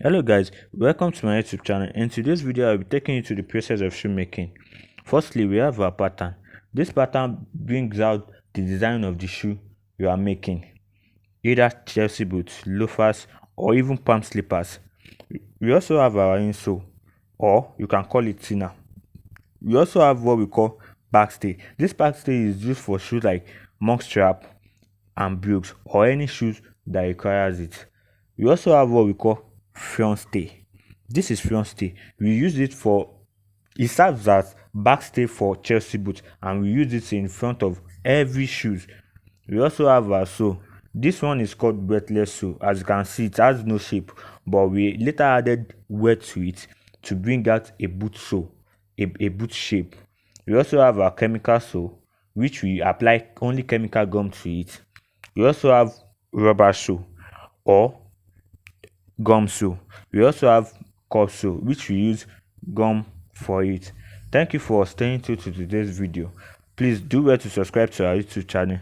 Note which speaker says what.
Speaker 1: Hello guys, welcome to my YouTube channel. In today's video I'll be taking you to the process of shoemaking. Firstly, we have our pattern. This pattern brings out the design of the shoe you are making, either Chelsea boots, loafers, or even palm slippers. We also have our insole, or you can call it tinner. We also have what we call backstay. This backstay is used for shoes like monk strap and brogues or any shoes that requires it. We also have what we call front stay. This is front stay. We use it for, it serves as backstay for Chelsea boots, and we use it in front of every shoes. We also have our sole. This one is called weightless sole. As you can see, it has no shape, but we later added weight to it to bring out a boot sole, a boot shape. We also have our chemical sole, which we apply only chemical gum to it. We also have rubber sole or gum sole. We also have cup sole, which we use gum for it. Thank you for staying tuned to today's video. Please do well to subscribe to our YouTube channel.